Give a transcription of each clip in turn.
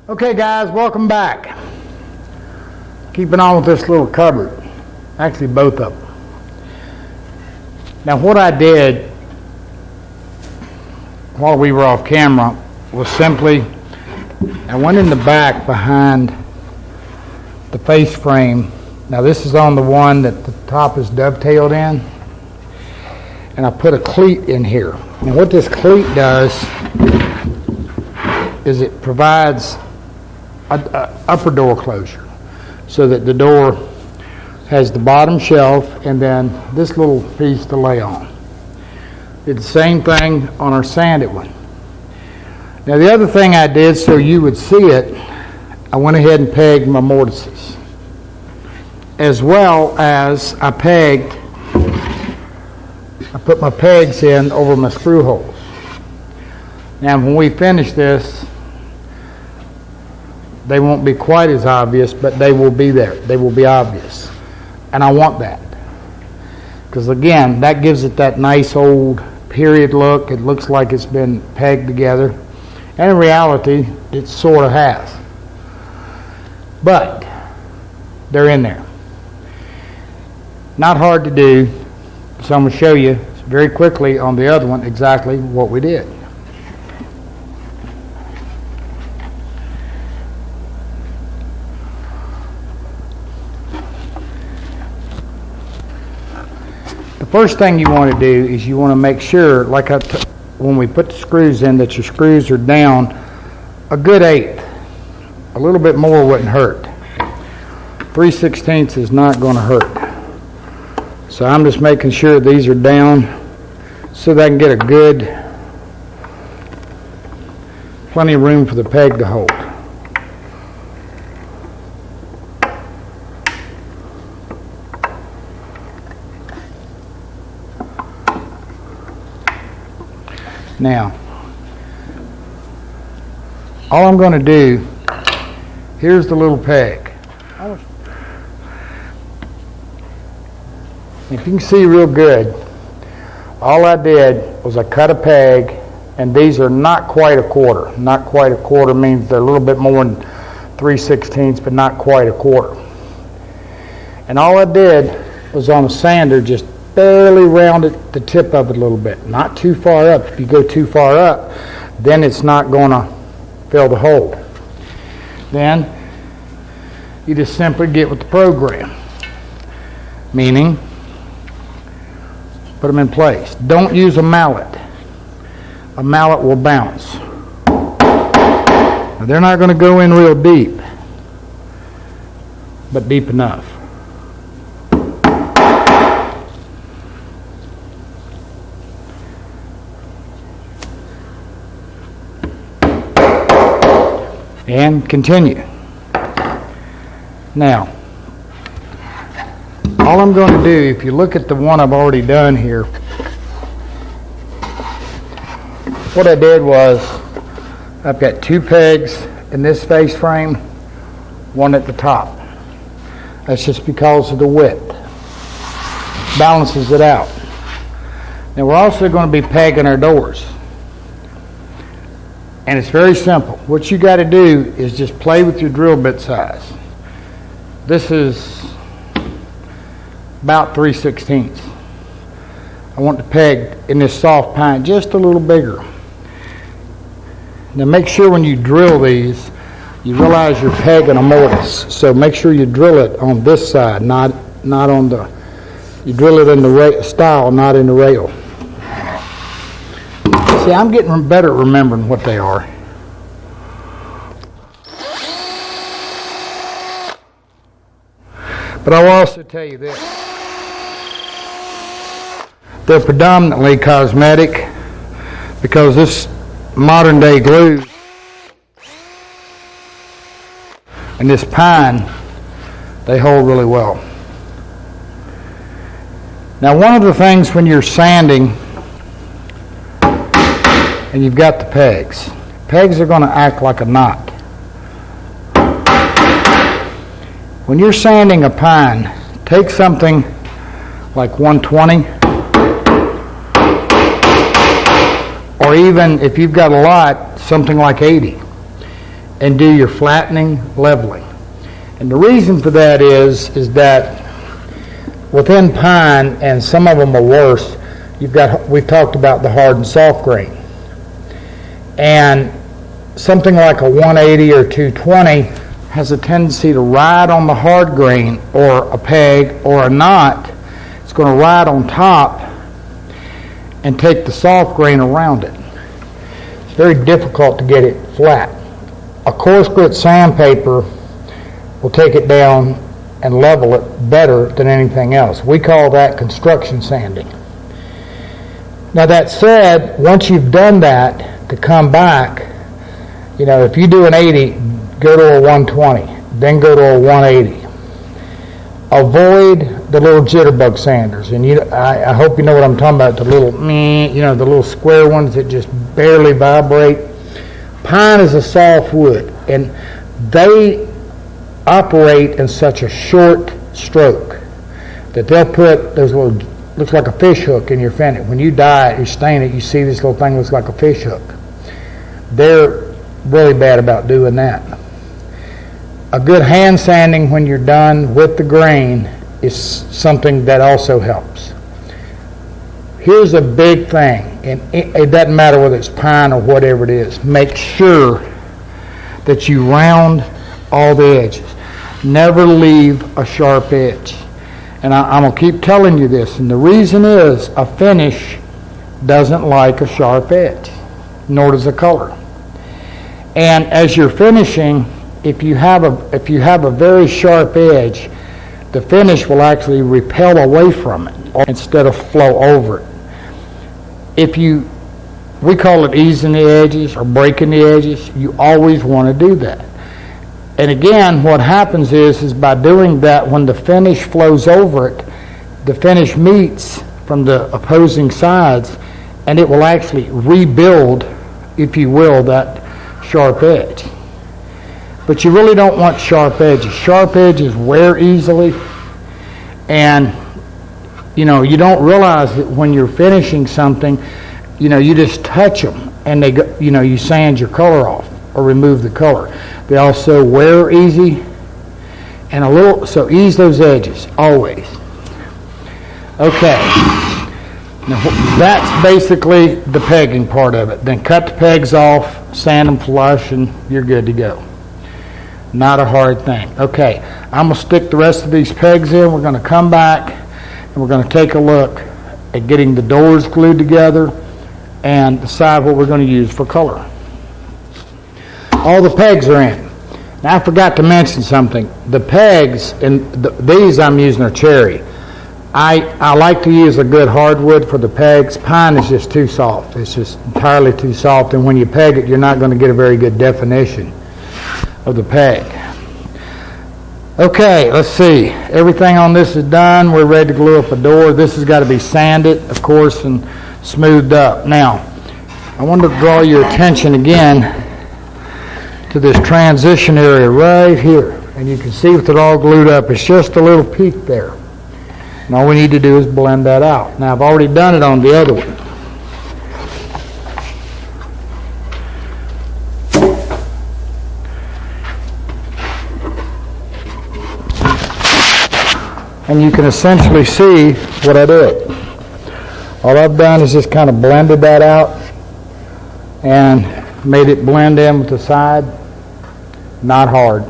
Okay guys, welcome back. Keeping on with this little cupboard. Actually both of them. Now what I did while we were off camera was simply I went in the back behind the face frame. Now this is on the one that the top is dovetailed in. And I put a cleat in here. And what this cleat does is it provides an upper door closure so that the door has the bottom shelf and then this little piece to lay on. Did the same thing on our sanded one. Now the other thing I did so you would see it, I went ahead and pegged my mortises. As well as I put my pegs in over my screw holes. Now when we finish this, they won't be quite as obvious, but they will be there. They will be obvious. And I want that. Because again, that gives it that nice old period look. It looks like it's been pegged together. And in reality, it sort of has. But they're in there. Not hard to do. So I'm going to show you very quickly on the other one exactly what we did. The first thing you want to do is you want to make sure, like when we put the screws in, that your screws are down a good 1/8. A little bit more wouldn't hurt. 3/16 is not going to hurt. So I'm just making sure these are down so that I can get a good, plenty of room for the peg to hold. Now, all I'm going to do, here's the little peg. If you can see real good, all I did was I cut a peg, and these are not quite a quarter. Not quite a quarter means they're a little bit more than 3/16, but not quite a quarter. And all I did was on a sander just barely rounded the tip of it a little bit. Not too far up. If you go too far up, then it's not going to fill the hole. Then you just simply get with the program. Meaning, put them in place. Don't use a mallet. A mallet will bounce. Now, they're not going to go in real deep, but deep enough. And continue. Now, all I'm going to do, if you look at the one I've already done here, what I did was I've got 2 pegs in this face frame, 1 at the top. That's just because of the width. Balances it out. Now we're also going to be pegging our doors. And it's very simple. What you got to do is just play with your drill bit size. This is about 3/16. I want the peg in this soft pine just a little bigger. Now make sure when you drill these, you realize you're pegging a mortise. So make sure you drill it on this side, not on the, you drill it in the stile, not in the rail. See, I'm getting better at remembering what they are. But I'll also tell you this. They're predominantly cosmetic because this modern day glue and this pine, they hold really well. Now one of the things when you're sanding and you've got the pegs. Pegs are going to act like a knot. When you're sanding a pine, take something like 120, or even if you've got a lot, something like 80. and do your flattening, leveling. And the reason for that is that within pine, and some of them are worse, we've talked about the hard and soft grain. And something like a 180 or 220 has a tendency to ride on the hard grain, or a peg or a knot. It's going to ride on top and take the soft grain around it. It's very difficult to get it flat. A coarse grit sandpaper will take it down and level it better than anything else. We call that construction sanding. Now that said, once you've done that, to come back, if you do an 80, go to a 120, then go to a 180. Avoid the little jitterbug sanders, and I hope you know what I'm talking about. The little, the little square ones that just barely vibrate. Pine is a soft wood, and they operate in such a short stroke that they'll put those little, looks like a fish hook in your finish. When you dye it, you stain it, you see this little thing looks like a fish hook. They're really bad about doing that. A good hand sanding when you're done with the grain is something that also helps. Here's a big thing, and it doesn't matter whether it's pine or whatever it is. Make sure that you round all the edges. Never leave a sharp edge. And I'm going to keep telling you this, and the reason is a finish doesn't like a sharp edge, nor does a color. And as you're finishing, if you have a very sharp edge, the finish will actually repel away from it instead of flow over it. We call it easing the edges or breaking the edges. You always want to do that. And again, what happens is by doing that, when the finish flows over it, the finish meets from the opposing sides, and it will actually rebuild, if you will, that sharp edge. But you really don't want sharp edges. Sharp edges wear easily, and you don't realize that when you're finishing something, you just touch them and they go, you sand your color off or remove the color. They also wear easy, and so ease those edges always. Okay, now that's basically the pegging part of it. Then cut the pegs off, sand them flush, and you're good to go. Not a hard thing. Okay, I'm going to stick the rest of these pegs in. We're going to come back and we're going to take a look at getting the doors glued together and decide what we're going to use for color. All the pegs are in. Now I forgot to mention something. The pegs, and these I'm using are cherry. I like to use a good hardwood for the pegs. Pine is just too soft. It's just entirely too soft, and when you peg it, you're not going to get a very good definition of the peg. Okay, let's see. Everything on this is done. We're ready to glue up a door. This has got to be sanded, of course, and smoothed up. Now, I want to draw your attention again to this transition area right here. And you can see with it all glued up, it's just a little peak there. And all we need to do is blend that out. Now, I've already done it on the other one. And you can essentially see what I did. All I've done is just kind of blended that out and made it blend in with the side. Not hard.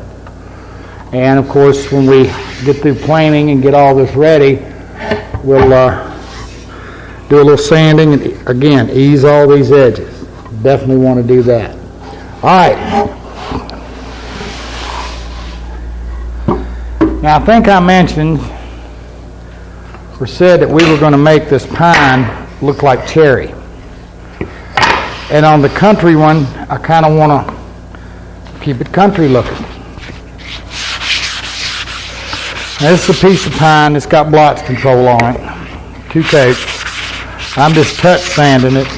And of course, when we get through planing and get all this ready, we'll do a little sanding and again ease all these edges. Definitely want to do that. All right. Now I think I mentioned or said that we were going to make this pine look like cherry. And on the country one, I kind of want to keep it country looking. Now, this is a piece of pine that's got blotch control on it. 2 coats. I'm just touch sanding it.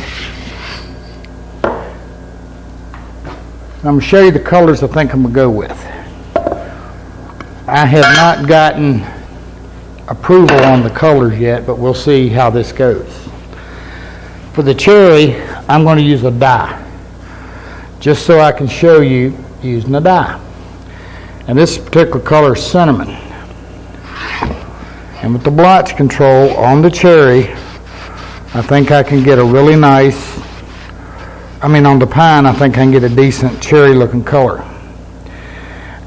I'm going to show you the colors I think I'm going to go with. I have not gotten approval on the colors yet, but we'll see how this goes. For the cherry, I'm going to use a dye, just so I can show you using a dye. And this particular color is cinnamon. And with the blotch control on the cherry, I think I can get a really nice, on the pine, I think I can get a decent cherry looking color.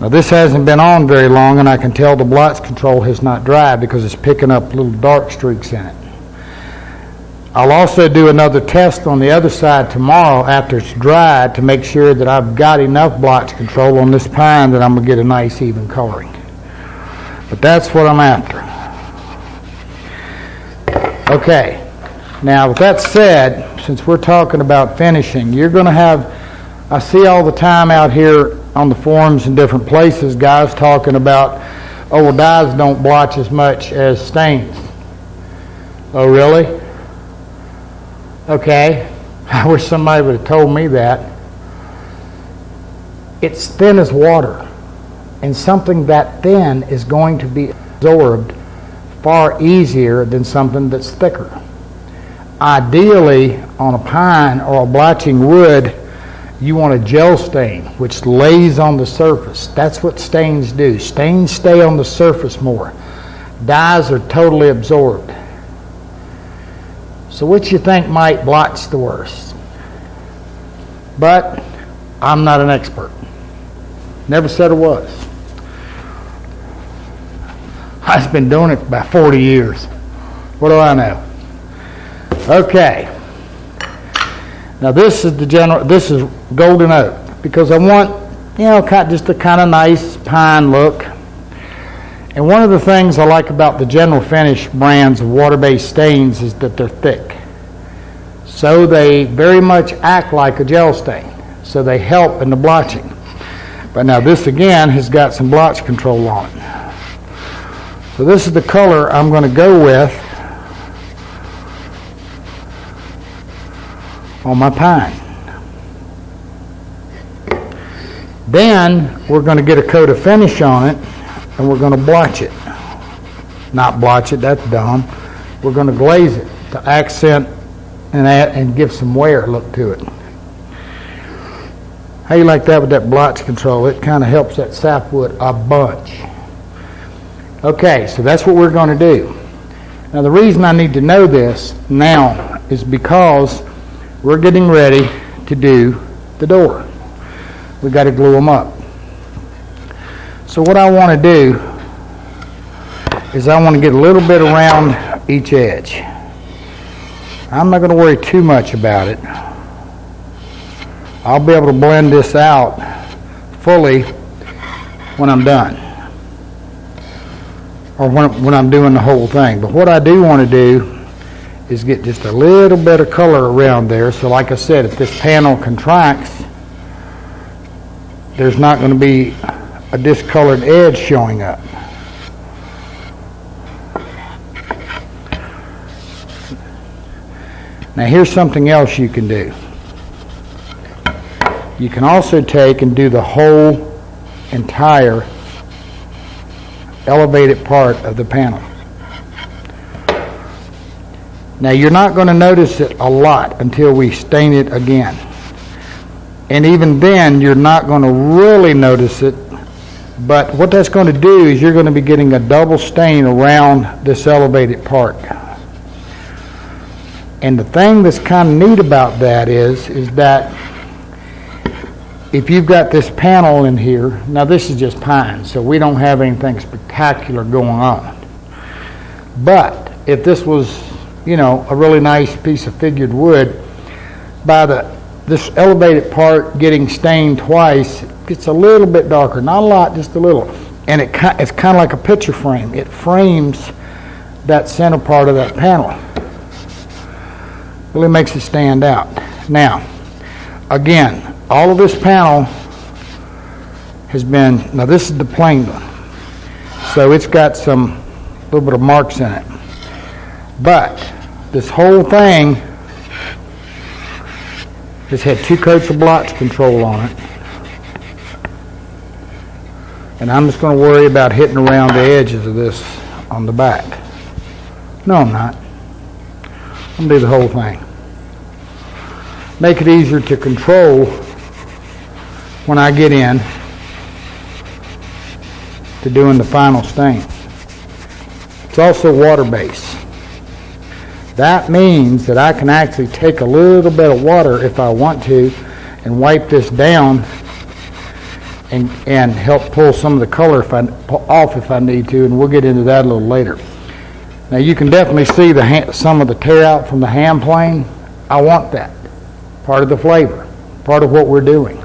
Now this hasn't been on very long, and I can tell the blotch control has not dried because it's picking up little dark streaks in it. I'll also do another test on the other side tomorrow after it's dried to make sure that I've got enough blotch control on this pine that I'm going to get a nice even coloring. But that's what I'm after. Okay, now with that said, since we're talking about finishing, you're going to have, I see all the time out here on the forums in different places, guys talking about, oh, well, dyes don't blotch as much as stains. Oh, really? Okay, I wish somebody would have told me that. It's thin as water, and something that thin is going to be absorbed far easier than something that's thicker. Ideally, on a pine or a blotching wood, you want a gel stain, which lays on the surface. That's what stains do. Stains stay on the surface more. Dyes are totally absorbed. So what you think might blotch the worst? But I'm not an expert. Never said I was. I've been doing it for about 40 years. What do I know? Okay. Now this is golden oak because I want, just a kind of nice pine look. And one of the things I like about the General Finish brands of water-based stains is that they're thick. So they very much act like a gel stain. So they help in the blotching. But now this again has got some blotch control on it. So this is the color I'm going to go with on my pine. Then we're going to get a coat of finish on it, and we're going to blotch it. Not blotch it, that's dumb. We're going to glaze it to accent and give some wear look to it. How you like that with that blotch control? It kind of helps that sapwood a bunch. Okay, so that's what we're going to do. Now the reason I need to know this now is because we're getting ready to do the door. We got to glue them up. So what I want to do is I want to get a little bit around each edge. I'm not going to worry too much about it. I'll be able to blend this out fully when I'm done, or when I'm doing the whole thing. But what I do want to do is get just a little bit of color around there. So like I said, if this panel contracts, there's not going to be a discolored edge showing up. Now here's something else you can do. You can also take and do the whole entire elevated part of the panel. Now you're not going to notice it a lot until we stain it again. And even then you're not going to really notice it, but what that's going to do is you're going to be getting a double stain around this elevated part. And the thing that's kind of neat about that is that if you've got this panel in here, now this is just pine, so we don't have anything spectacular going on. But if this was, a really nice piece of figured wood, by this elevated part getting stained twice, it gets a little bit darker. Not a lot, just a little. And it's kind of like a picture frame. It frames that center part of that panel. Really makes it stand out. Now, again, all of this panel has been, now this is the plain one, so it's got some little bit of marks in it. But this whole thing has had 2 coats of blotch control on it. And I'm just going to worry about hitting around the edges of this on the back. No, I'm not. I'm going to do the whole thing. Make it easier to control when I get in to doing the final stain. It's also water-based. That means that I can actually take a little bit of water if I want to and wipe this down and help pull some of the color off if I need to, and we'll get into that a little later. Now you can definitely see some of the tear out from the hand plane. I want that. Part of the flavor. Part of what we're doing.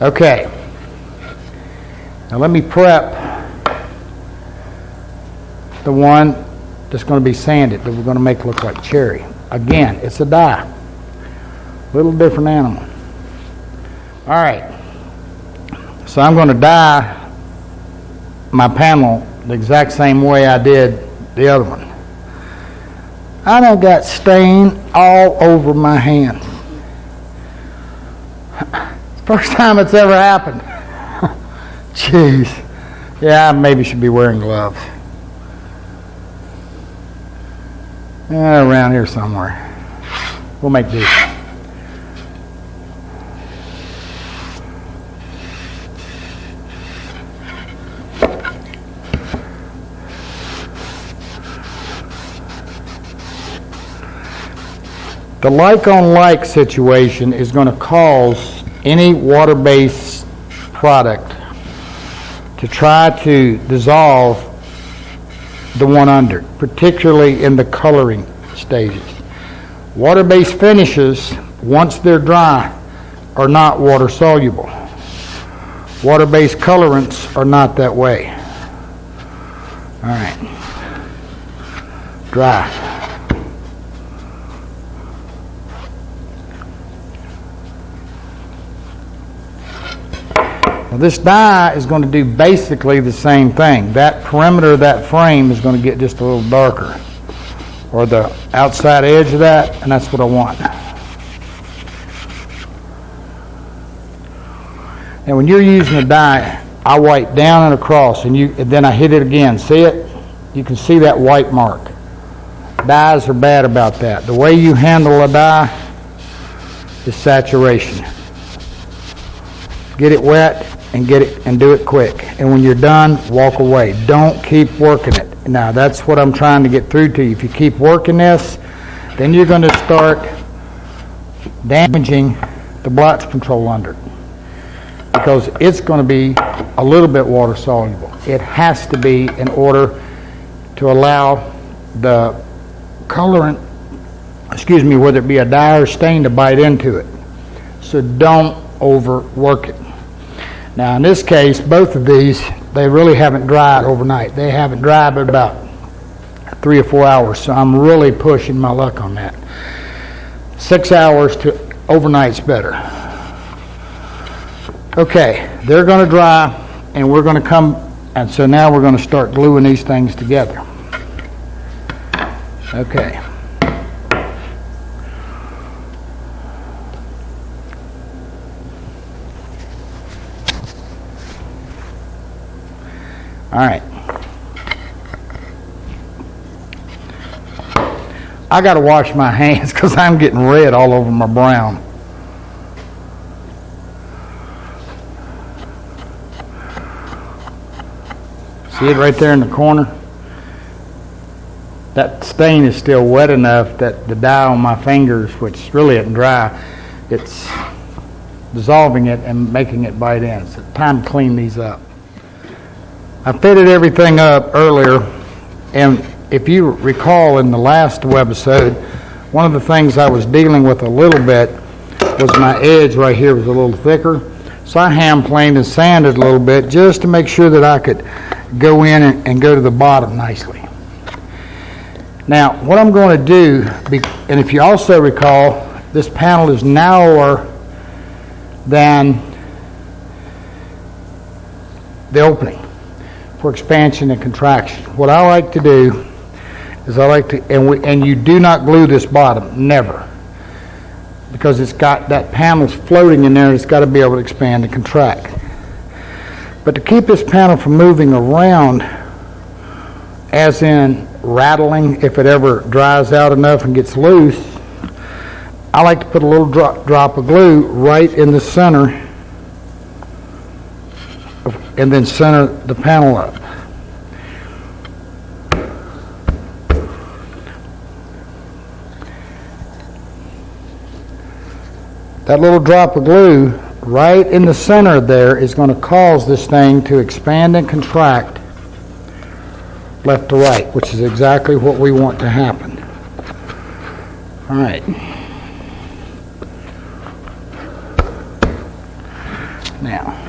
Okay. Now let me prep the one that's going to be sanded that we're going to make look like cherry. Again, it's a die. Little different animal. All right. So I'm going to dye my panel the exact same way I did the other one. I done got stain all over my hands. First time it's ever happened. Jeez. Yeah, I maybe should be wearing gloves. Around here somewhere. We'll make do. The like-on-like situation is going to cause any water-based product to try to dissolve the one under it, particularly in the coloring stages. Water-based finishes, once they're dry, are not water-soluble. Water-based colorants are not that way. All right. Dry. Now this die is going to do basically the same thing. That perimeter of that frame is going to get just a little darker, or the outside edge of that, and that's what I want. And when you're using a die, I wipe down and across, and then I hit it again. See it? You can see that white mark. Dyes are bad about that. The way you handle a die is saturation. Get it wet and do it quick. And when you're done, walk away. Don't keep working it. Now that's what I'm trying to get through to you. If you keep working this, then you're going to start damaging the blotch control under it, because it's going to be a little bit water soluble. It has to be in order to allow the colorant, whether it be a dye or stain, to bite into it. So don't overwork it. Now in this case, both of these, they really haven't dried overnight. They haven't dried but about 3 or 4 hours, so I'm really pushing my luck on that. 6 hours to overnight's better. Okay, they're going to dry, and we're going to come, and so now we're going to start gluing these things together. Okay. All right. I got to wash my hands because I'm getting red all over my brown. See it right there in the corner? That stain is still wet enough that the dye on my fingers, which really isn't dry, it's dissolving it and making it bite in. So it's time to clean these up. I fitted everything up earlier, and if you recall in the last webisode, one of the things I was dealing with a little bit was my edge right here was a little thicker. So I hand planed and sanded a little bit just to make sure that I could go in and go to the bottom nicely. Now, what I'm going to do, and if you also recall, this panel is narrower than the opening for expansion and contraction. What I like to do is and you do not glue this bottom, never, because it's got that panel's floating in there and it's got to be able to expand and contract. But to keep this panel from moving around, as in rattling if it ever dries out enough and gets loose, I like to put a little drop of glue right in the center and then center the panel up. That little drop of glue right in the center there is going to cause this thing to expand and contract left to right, which is exactly what we want to happen. All right. Now,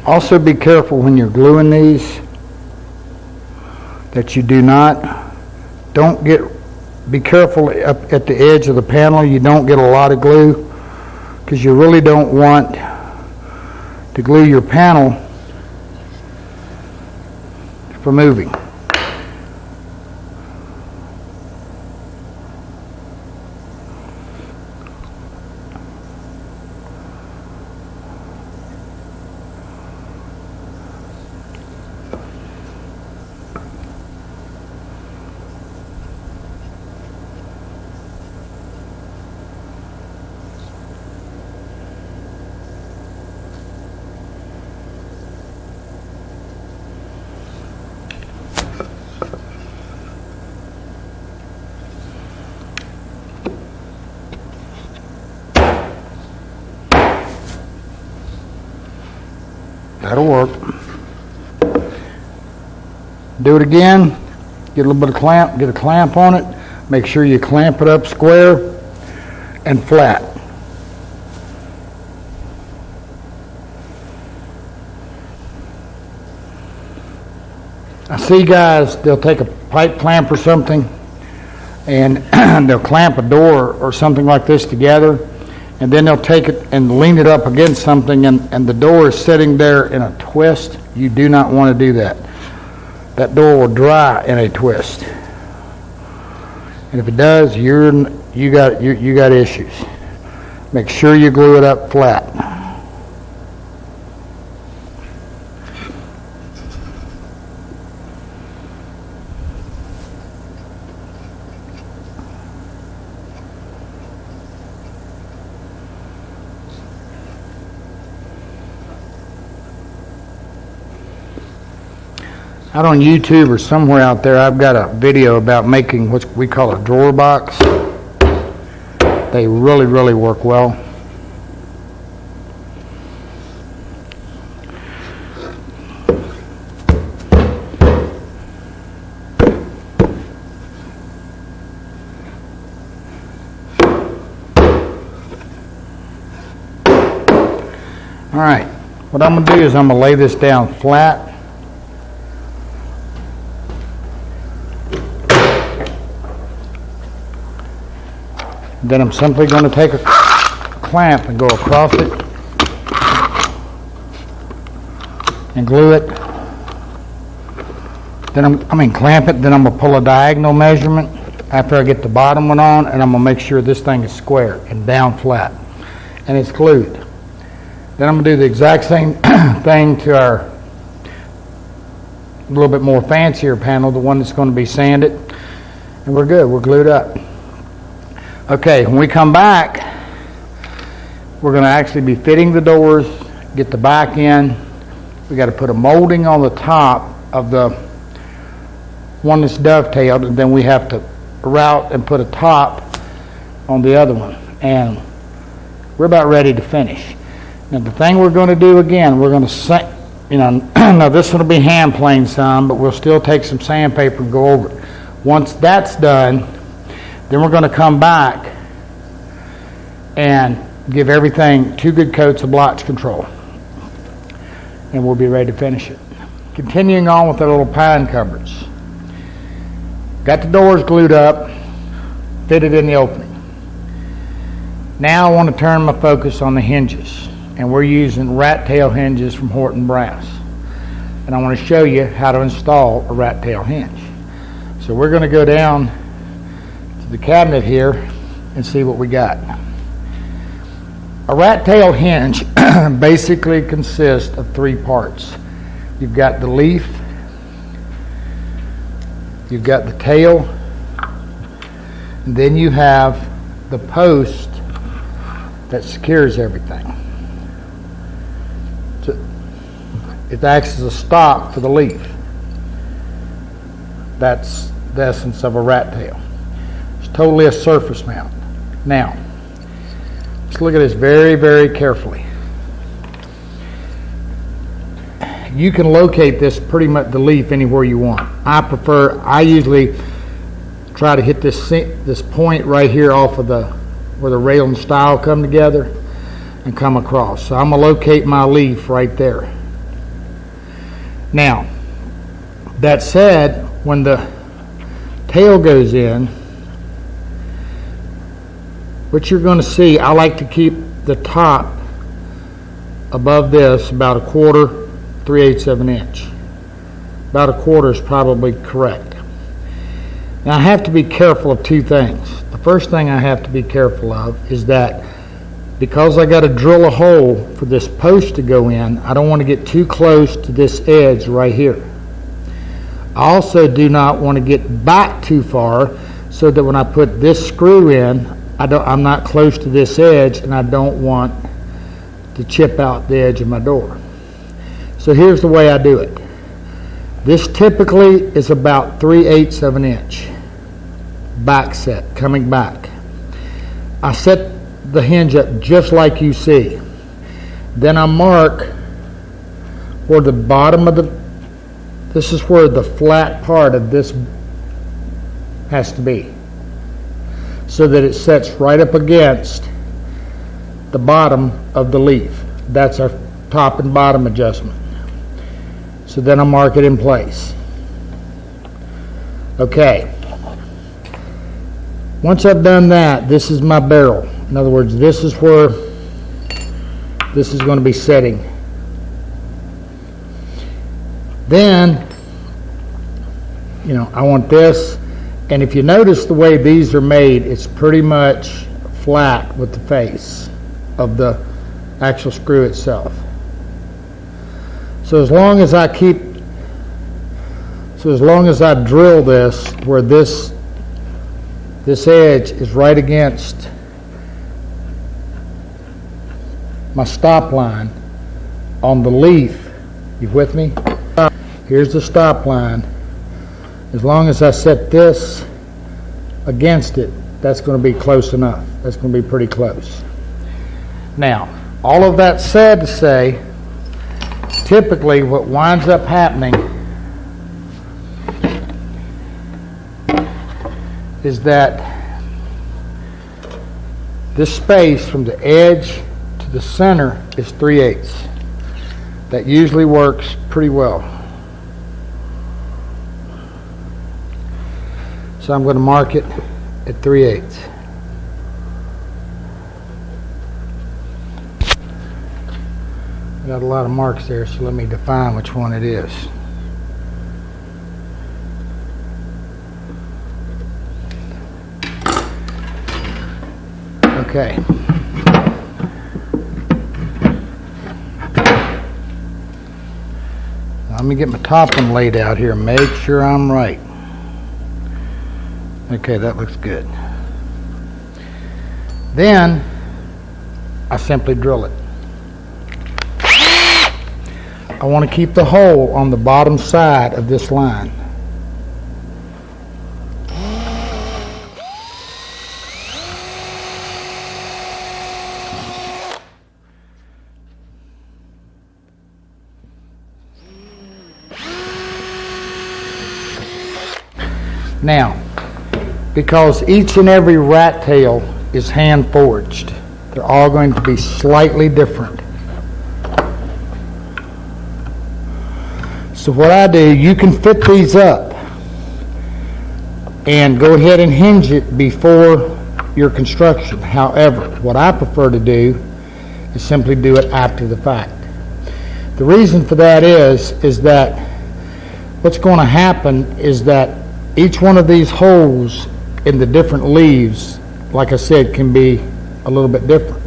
also be careful when you're gluing these that you be careful up at the edge of the panel you don't get a lot of glue, because you really don't want to glue your panel for moving. That'll work. Do it again. Get a little bit of clamp, get a clamp on it. Make sure you clamp it up square and flat. I see guys, they'll take a pipe clamp or something and they'll clamp a door or something like this together, and then they'll take it and lean it up against something, and the door is sitting there in a twist. You do not want to do that. That door will dry in a twist. And if it does, you got issues. Make sure you glue it up flat. Out on YouTube or somewhere out there, I've got a video about making what we call a drawer box. They really, really work well. All right, what I'm going to do is I'm going to lay this down flat. Then I'm simply going to take a clamp and go across it and glue it. Then clamp it. Then I'm going to pull a diagonal measurement after I get the bottom one on, and I'm going to make sure this thing is square and down flat, and it's glued. Then I'm going to do the exact same thing to our little bit more fancier panel, the one that's going to be sanded, and we're good. We're glued up. Okay, when we come back, we're going to actually be fitting the doors, get the back in. We got to put a molding on the top of the one that's dovetailed, and then we have to route and put a top on the other one. And we're about ready to finish. Now the thing we're going to do again, we're going to, now this one will be hand planed some, but we'll still take some sandpaper and go over it. Once that's done, then we're going to come back and give everything 2 good coats of blotch control. And we'll be ready to finish it. Continuing on with the little pine cupboards. Got the doors glued up, fitted in the opening. Now I want to turn my focus on the hinges. And we're using rat tail hinges from Horton Brass. And I want to show you how to install a rat tail hinge. So we're going to go down the cabinet here and see what we got. A rat tail hinge basically consists of 3 parts. You've got the leaf, you've got the tail, And then you have the post that secures everything. So it acts as a stop for the leaf. That's the essence of a rat tail. It's totally a surface mount. Now, let's look at this very, very carefully. You can locate this pretty much, the leaf, anywhere you want. I usually try to hit this point right here off of where the rail and stile come together and come across. So I'm going to locate my leaf right there. Now, that said, when the tail goes in, what you're going to see, I like to keep the top above this about 1/4, 3/8 of an inch. About 1/4 is probably correct. Now I have to be careful of two things. The first thing I have to be careful of is that because I got to drill a hole for this post to go in, I don't want to get too close to this edge right here. I also do not want to get back too far so that when I put this screw in, I'm not close to this edge, and I don't want to chip out the edge of my door. So here's the way I do it. This typically is about 3/8 of an inch back set, coming back. I set the hinge up just like you see. Then I mark where the bottom of this is where the flat part of this has to be, so that it sets right up against the bottom of the leaf. That's our top and bottom adjustment. So then I mark it in place. Okay. Once I've done that, this is my barrel. In other words, this is where this is going to be setting. Then, I want this. And if you notice the way these are made, it's pretty much flat with the face of the actual screw itself. So as long as I drill this where this edge is right against my stop line on the leaf, you with me? Here's the stop line. As long as I set this against it, that's going to be close enough. That's going to be pretty close. Now, all of that said to say, typically what winds up happening is that this space from the edge to the center is 3/8. That usually works pretty well. So I'm going to mark it at 3/8. I got a lot of marks there, so let me define which one it is. Okay. Let me get my top one laid out here and make sure I'm right. Okay, that looks good. Then I simply drill it. I want to keep the hole on the bottom side of this line. Now, because each and every rat tail is hand forged, they're all going to be slightly different. So what I do, you can fit these up and go ahead and hinge it before your construction. However, what I prefer to do is simply do it after the fact. The reason for that is that what's going to happen is that each one of these holes in the different leaves, like I said, can be a little bit different.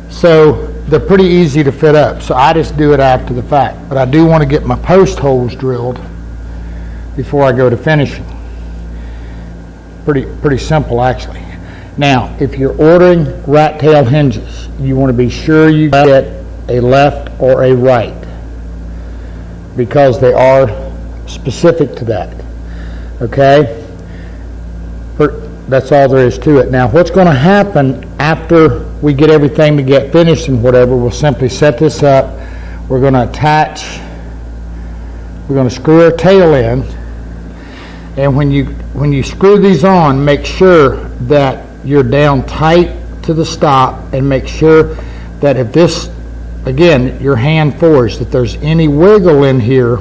So they're pretty easy to fit up. So I just do it after the fact. But I do want to get my post holes drilled before I go to finishing. Pretty simple, actually. Now, if you're ordering rat tail hinges, you want to be sure you get a left or a right, because they are specific to that. Okay? That's all there is to it. Now, what's going to happen after we get everything to get finished and whatever, we'll simply set this up. We're going to attach, we're going to screw our tail in, and when you screw these on, make sure that you're down tight to the stop, and make sure that if this, again, your hand forged, if there's any wiggle in here,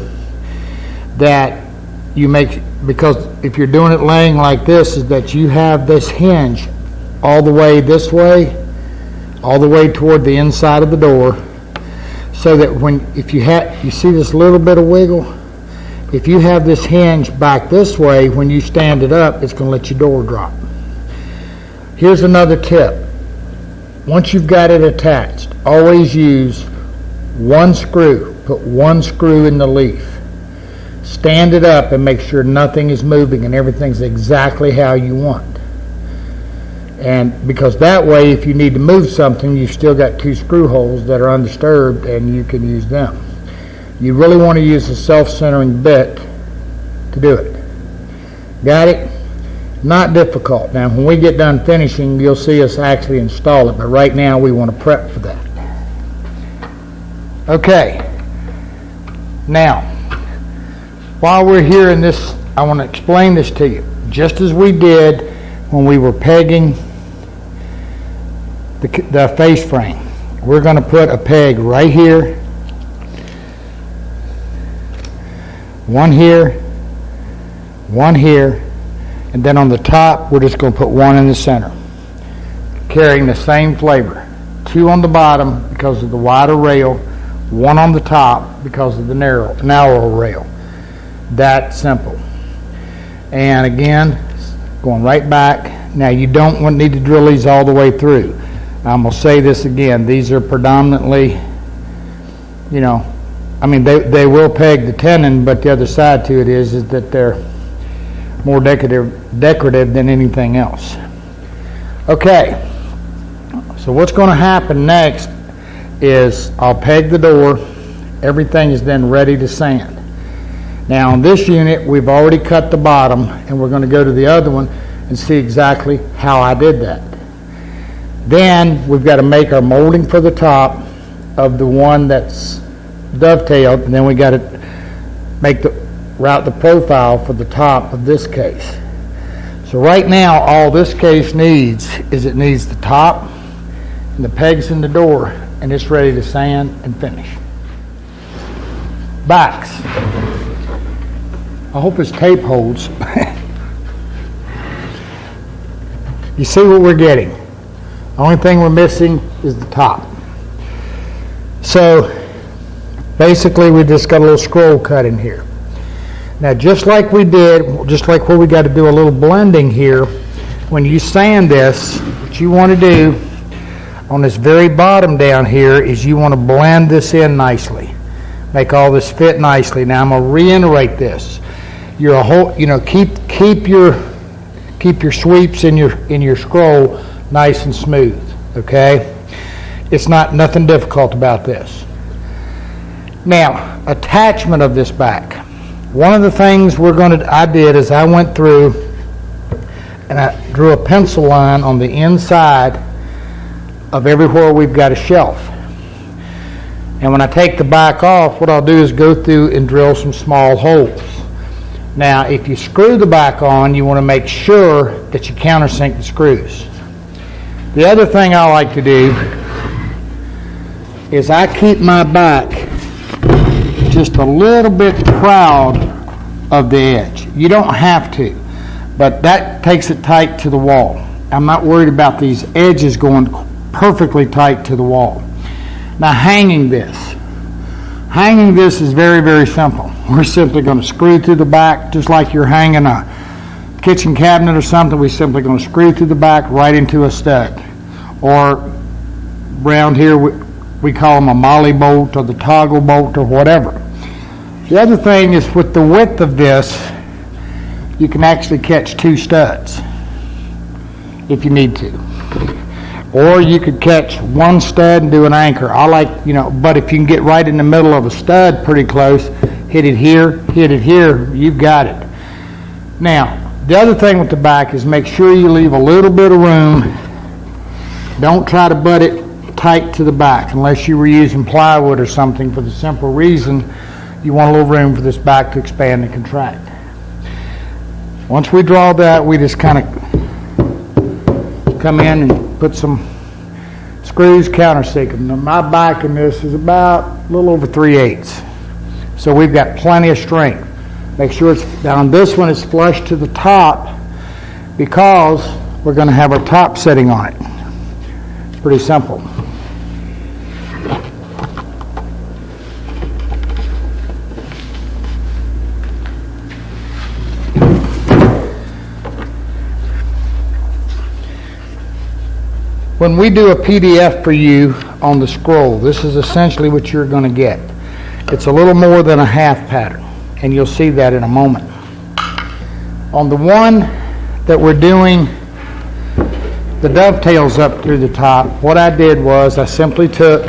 that you make, because if you're doing it laying like this, is that you have this hinge all the way this way, all the way toward the inside of the door, so that if you see this little bit of wiggle, if you have this hinge back this way, when you stand it up, it's going to let your door drop. Here's another tip. Once you've got it attached, always use one screw. Put one screw in the leaf. Stand it up and make sure nothing is moving and everything's exactly how you want. And because that way, if you need to move something, you've still got two screw holes that are undisturbed and you can use them. You really want to use a self-centering bit to do it. Got it? Not difficult. Now, when we get done finishing, you'll see us actually install it, but right now we want to prep for that. Okay. Now, while we're here in this, I want to explain this to you. Just as we did when we were pegging the face frame, we're going to put a peg right here, one here, and then on the top, we're just going to put one in the center, carrying the same flavor. Two on the bottom because of the wider rail, one on the top because of the narrower rail. That simple. And again, going right back. Now, you don't need to drill these all the way through. I'm going to say this again. These are predominantly, they will peg the tenon, but the other side to it is that they're more decorative than anything else. Okay, so what's going to happen next is I'll peg the door. Everything is then ready to sand. Now on this unit, we've already cut the bottom, and we're going to go to the other one and see exactly how I did that. Then we've got to make our molding for the top of the one that's dovetailed, and then we got to route the profile for the top of this case. So right now, all this case needs is it needs the top and the pegs in the door, and it's ready to sand and finish. Backs. I hope his tape holds. You see what we're getting. The only thing we're missing is the top. So basically, we just got a little scroll cut in here. Now, just like where we got to do a little blending here, when you sand this, what you want to do on this very bottom down here is you want to blend this in nicely. Make all this fit nicely. Now, I'm going to reiterate this. Keep your sweeps in your scroll nice and smooth. Okay, it's nothing difficult about this. Now, attachment of this back. One of the things I did is I went through and I drew a pencil line on the inside of everywhere we've got a shelf. And when I take the back off, what I'll do is go through and drill some small holes. Now, if you screw the back on, you want to make sure that you countersink the screws. The other thing I like to do is I keep my back just a little bit proud of the edge. You don't have to, but that takes it tight to the wall. I'm not worried about these edges going perfectly tight to the wall. Now, hanging this is very, very simple. We're simply going to screw through the back just like you're hanging a kitchen cabinet or something. We're simply going to screw through the back right into a stud, or around here we call them a molly bolt or the toggle bolt or whatever. The other thing is with the width of this, you can actually catch two studs. if you need to. Or you could catch one stud and do an anchor. I like, but if you can get right in the middle of a stud pretty close, hit it here, you've got it. Now, the other thing with the back is make sure you leave a little bit of room. Don't try to butt it tight to the back unless you were using plywood or something, for the simple reason you want a little room for this back to expand and contract. Once we draw that, we just kind of come in and put some screws, countersink them. Now my back in this is about a little over 3/8. So we've got plenty of strength. Make sure it's down. This one is flush to the top because we're going to have our top setting on it. It's pretty simple. When we do a PDF for you on the scroll, this is essentially what you're going to get. It's a little more than a half pattern, and you'll see that in a moment. On the one that we're doing the dovetails up through the top, what I did was I simply took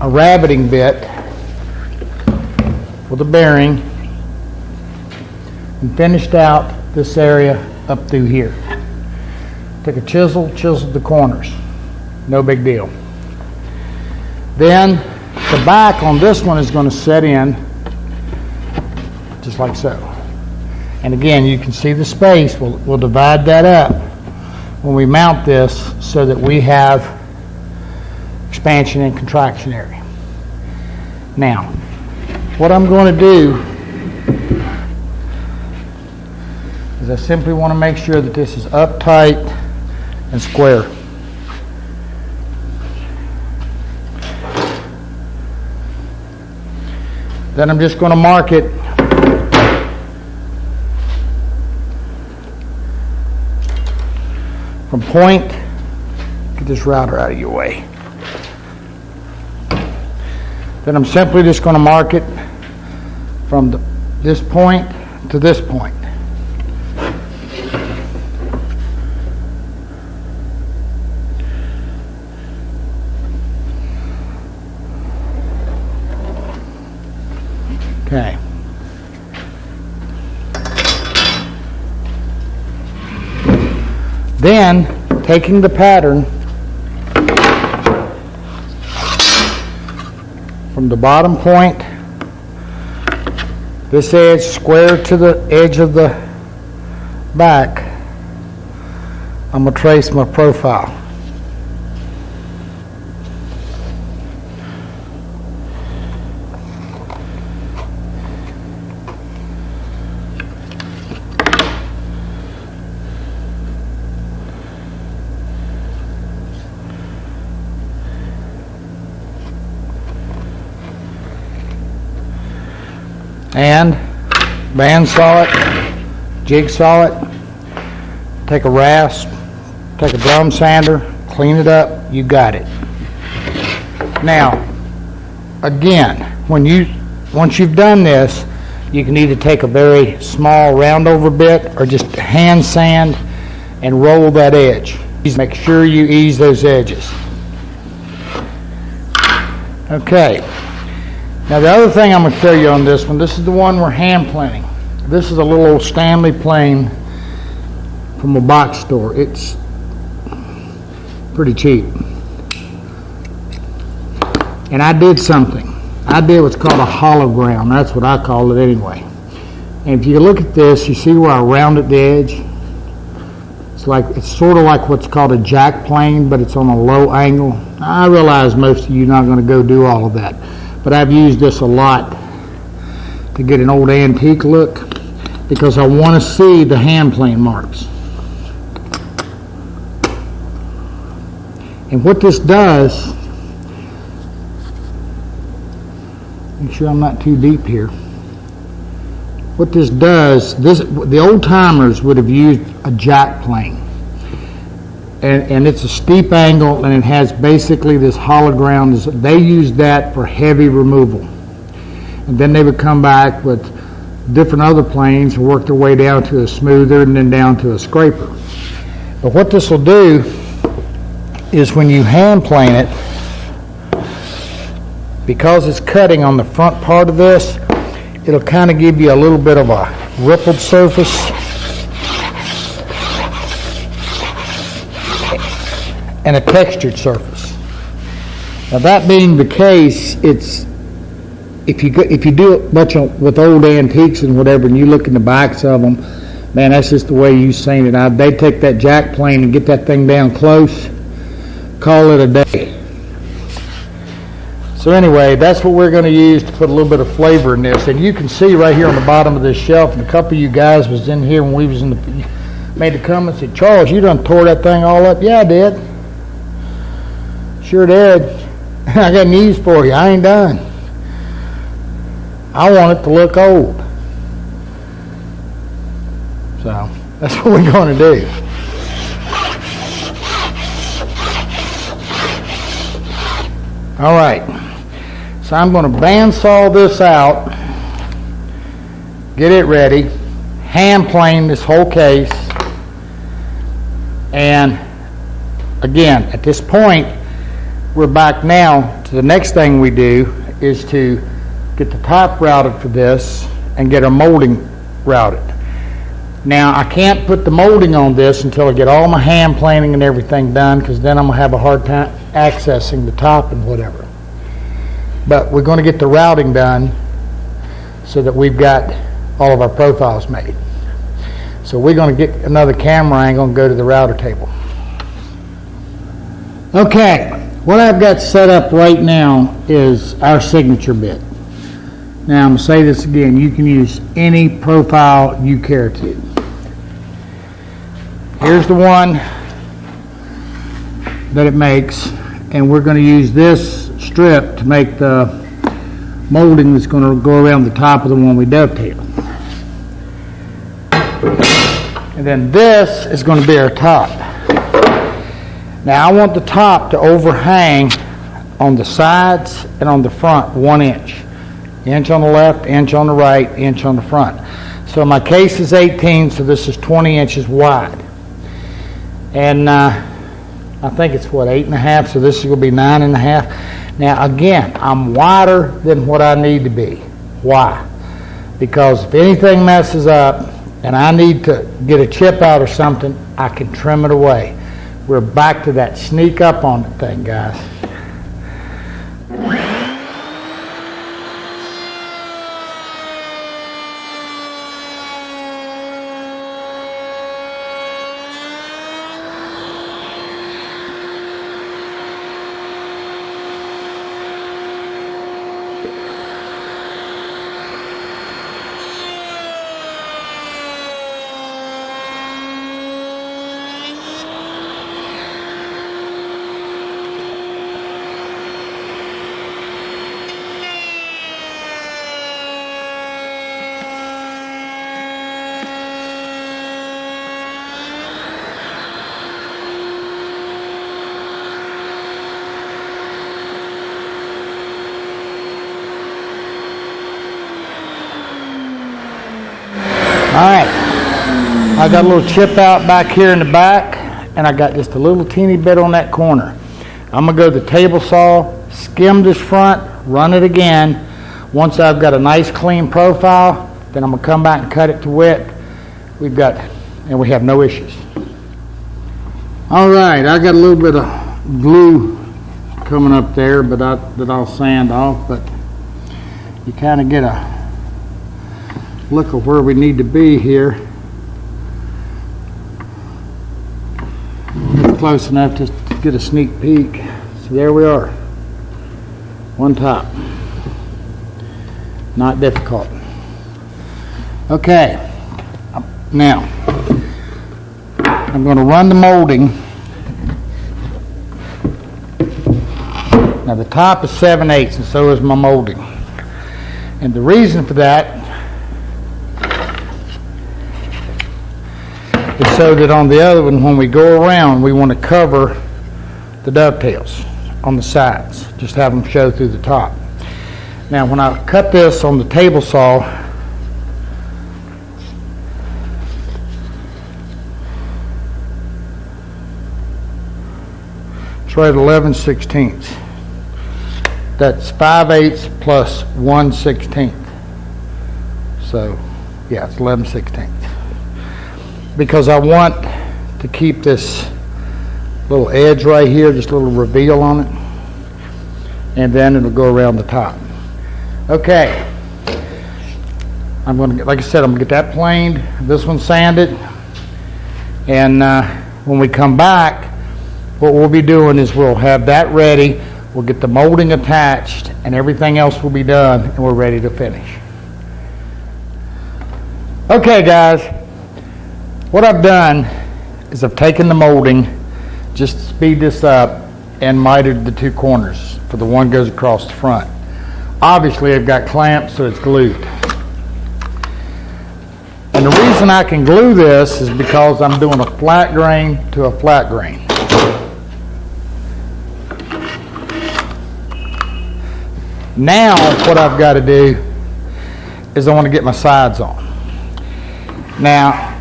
a rabbiting bit with a bearing and finished out this area up through here. Took a chisel, chiseled the corners. No big deal. Then the back on this one is going to set in just like so. And again, you can see the space. We'll divide that up when we mount this so that we have expansion and contraction area. Now, what I'm going to do is I simply want to make sure that this is uptight and square. Then I'm just going to mark it from point. Get this router out of your way. Then I'm simply just going to mark it from this point to this point. Okay. Then, taking the pattern from the bottom point, this edge square to the edge of the back, I'm going to trace my profile. And bandsaw it, jigsaw it, take a rasp, take a drum sander, clean it up, you got it. Now, again, once you've done this, you can either take a very small round over bit or just hand sand and roll that edge. Make sure you ease those edges. Okay. Now the other thing I'm going to show you on this one, this is the one we're hand planing. This is a little old Stanley plane from a box store. It's pretty cheap. And I did something. I did what's called a hollow ground. That's what I call it anyway. And if you look at this, you see where I rounded the edge? It's sort of like what's called a jack plane, but it's on a low angle. I realize most of you are not going to go do all of that. But I've used this a lot to get an old antique look because I want to see the hand plane marks. And what this does, make sure I'm not too deep here. What this does, the old timers would have used a jack plane. And it's a steep angle, and it has basically this hollow ground. They used that for heavy removal. And then they would come back with different other planes and work their way down to a smoother and then down to a scraper. But what this will do is when you hand plane it, because it's cutting on the front part of this, it'll kind of give you a little bit of a rippled surface. And a textured surface. Now that being the case, it's if you do it much with old antiques and whatever, and you look in the backs of them, man, that's just the way you've seen it. They take that jack plane and get that thing down close, call it a day. So anyway, that's what we're going to use to put a little bit of flavor in this. And you can see right here on the bottom of this shelf, and a couple of you guys was in here when we was made the comment, said, Charles, you done tore that thing all up. Yeah, I did. Sure did. I got news for you. I ain't done. I want it to look old. So that's what we're going to do. All right. So I'm going to bandsaw this out, get it ready, hand plane this whole case, and again, at this point, we're back now to the next thing we do is to get the top routed for this and get our molding routed. Now, I can't put the molding on this until I get all my hand planing and everything done, because then I'm going to have a hard time accessing the top and whatever. But we're going to get the routing done so that we've got all of our profiles made. So we're going to get another camera angle and go to the router table. Okay. What I've got set up right now is our signature bit. Now I'm going to say this again, you can use any profile you care to. Here's the one that it makes, and we're going to use this strip to make the molding that's going to go around the top of the one we dovetail. And then this is going to be our top. Now I want the top to overhang on the sides and on the front 1 inch. Inch on the left, inch on the right, inch on the front. So my case is 18, so this is 20 inches wide. And I think it's 8.5, so this is going to be 9.5. Now again, I'm wider than what I need to be. Why? Because if anything messes up and I need to get a chip out or something, I can trim it away. We're back to that sneak up on the thing, guys. Alright, I got a little chip out back here in the back, and I got just a little teeny bit on that corner. I'm going to go to the table saw, skim this front, run it again. Once I've got a nice clean profile, then I'm going to come back and cut it to width. We have no issues. Alright, I got a little bit of glue coming up there, but that I'll sand off, but you kind of get a look at where we need to be here. It's close enough just to get a sneak peek. So there we are. One top. Not difficult. Okay. Now, I'm going to run the molding. Now the top is 7/8 and so is my molding. And the reason for that is so that on the other one, when we go around, we want to cover the dovetails on the sides. Just have them show through the top. Now, when I cut this on the table saw, It's right at 11/16. That's 5/8 plus 1/16. So, yeah, it's 11/16. Because I want to keep this little edge right here, just a little reveal on it. And then it'll go around the top. Okay. I'm going to get, like I said, I'm going to get that planed, this one sanded. And when we come back, what we'll be doing is we'll have that ready. We'll get the molding attached and everything else will be done and we're ready to finish. Okay guys, what I've done is I've taken the molding, just to speed this up, and mitered the two corners for the one goes across the front. Obviously I've got clamps so it's glued. And the reason I can glue this is because I'm doing a flat grain to a flat grain. Now what I've got to do is I want to get my sides on. Now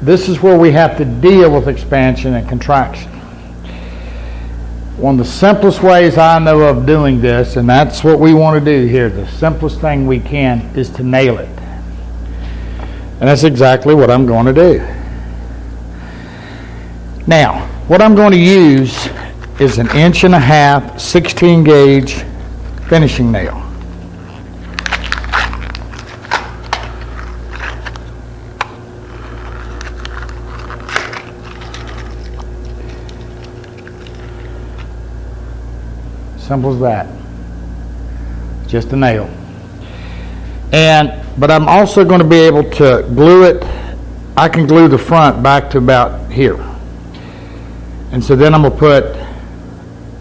this is where we have to deal with expansion and contraction. One of the simplest ways I know of doing this, and that's what we want to do here, the simplest thing we can, is to nail it. And that's exactly what I'm going to do. Now, what I'm going to use is an 1.5 inch 16 gauge finishing nail. Simple as that. Just a nail. But I'm also going to be able to glue it. I can glue the front back to about here. And so then I'm going to put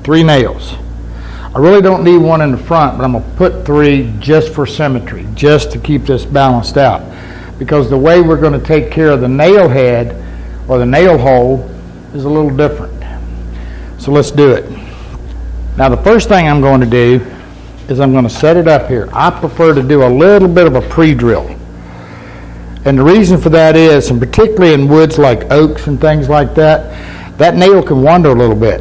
3 nails. I really don't need one in the front, but I'm going to put 3 just for symmetry, just to keep this balanced out. Because the way we're going to take care of the nail head or the nail hole is a little different. So let's do it. Now the first thing I'm going to do is I'm going to set it up here. I prefer to do a little bit of a pre-drill. And the reason for that is, and particularly in woods like oaks and things like that, that nail can wander a little bit.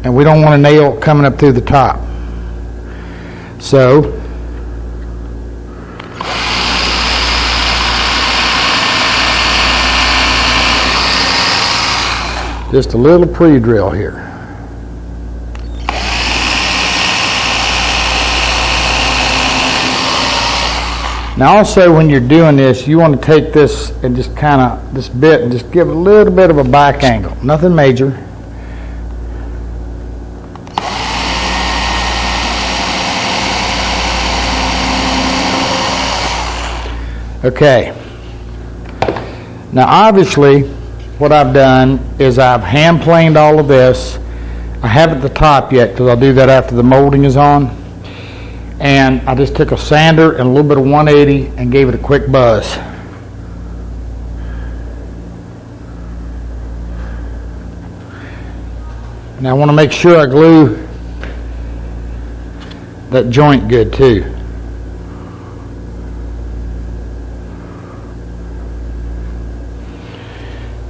And we don't want a nail coming up through the top. So, just a little pre-drill here. Now also when you're doing this, you want to take this and just kind of, this bit, and just give it a little bit of a back angle. Nothing major. Okay. Now obviously what I've done is I've hand planed all of this. I haven't the top yet because I'll do that after the molding is on. And I just took a sander and a little bit of 180 and gave it a quick buzz. Now I want to make sure I glue that joint good too.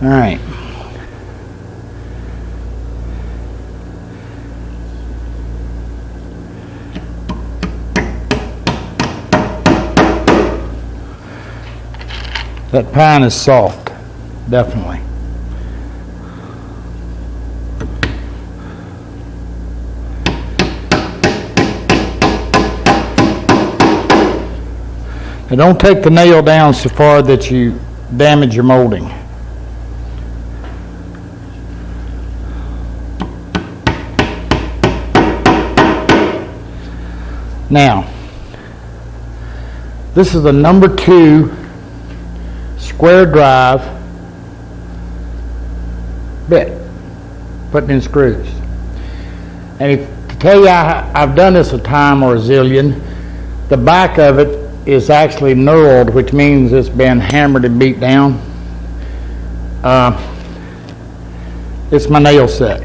All right. That pine is soft, definitely. Now don't take the nail down so far that you damage your molding. Now, this is a number 2 square drive bit, putting in screws. And to tell you I've done this a time or a zillion, the back of it is actually knurled, which means it's been hammered and beat down. It's my nail set.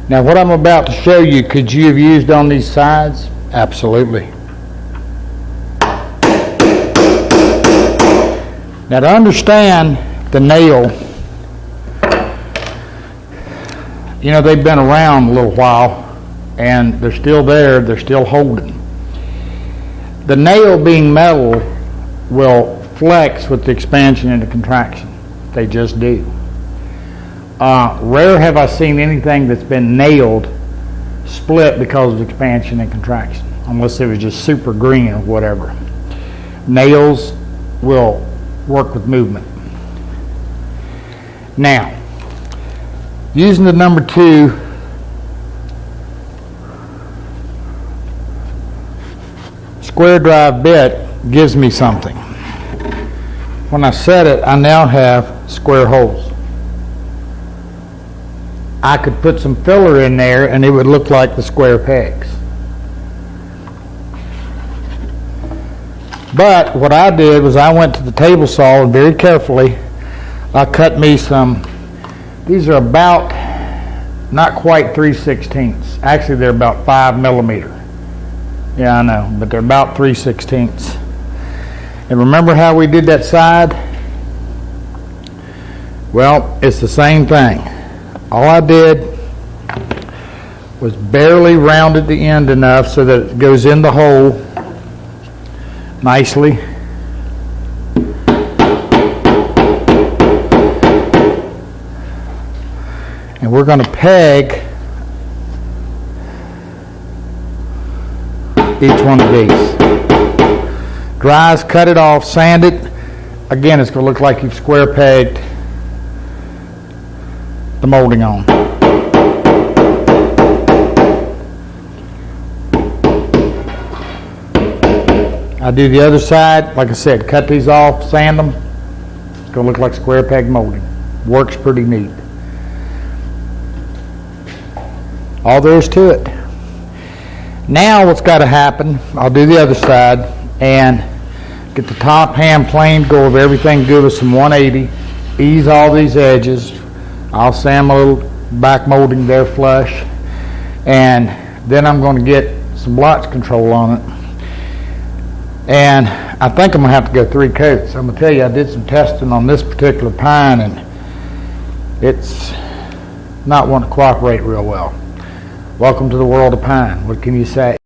Now what I'm about to show you, could you have used on these sides? Absolutely. Now to understand the nail, you know, they've been around a little while and they're still there, they're still holding. The nail being metal will flex with the expansion and the contraction. They just do. Rare have I seen anything that's been nailed split because of expansion and contraction, unless it was just super green or whatever. Nails will work with movement. Now, using the number 2 square drive bit gives me something. When I set it, I now have square holes. I could put some filler in there and it would look like the square pegs. But what I did was I went to the table saw and very carefully I cut me some, these are about not quite 3/16. Actually they're about 5 millimeter. Yeah, I know, but they're about 3/16. And remember how we did that side? Well, it's the same thing. All I did was barely rounded the end enough so that it goes in the hole nicely. And we're going to peg each one of these. Dries, cut it off, sand it. Again, it's going to look like you've square pegged the molding on. I do the other side, like I said, cut these off, sand them. It's going to look like square peg molding. Works pretty neat. All there is to it. Now what's got to happen, I'll do the other side and get the top hand plane, go over everything good with some 180, ease all these edges. I'll sand my little back molding there flush, and then I'm going to get some blotch control on it. And I think I'm going to have to go 3 coats. I'm going to tell you, I did some testing on this particular pine and it's not wanting to cooperate real well. Welcome to the world of pine. What can you say?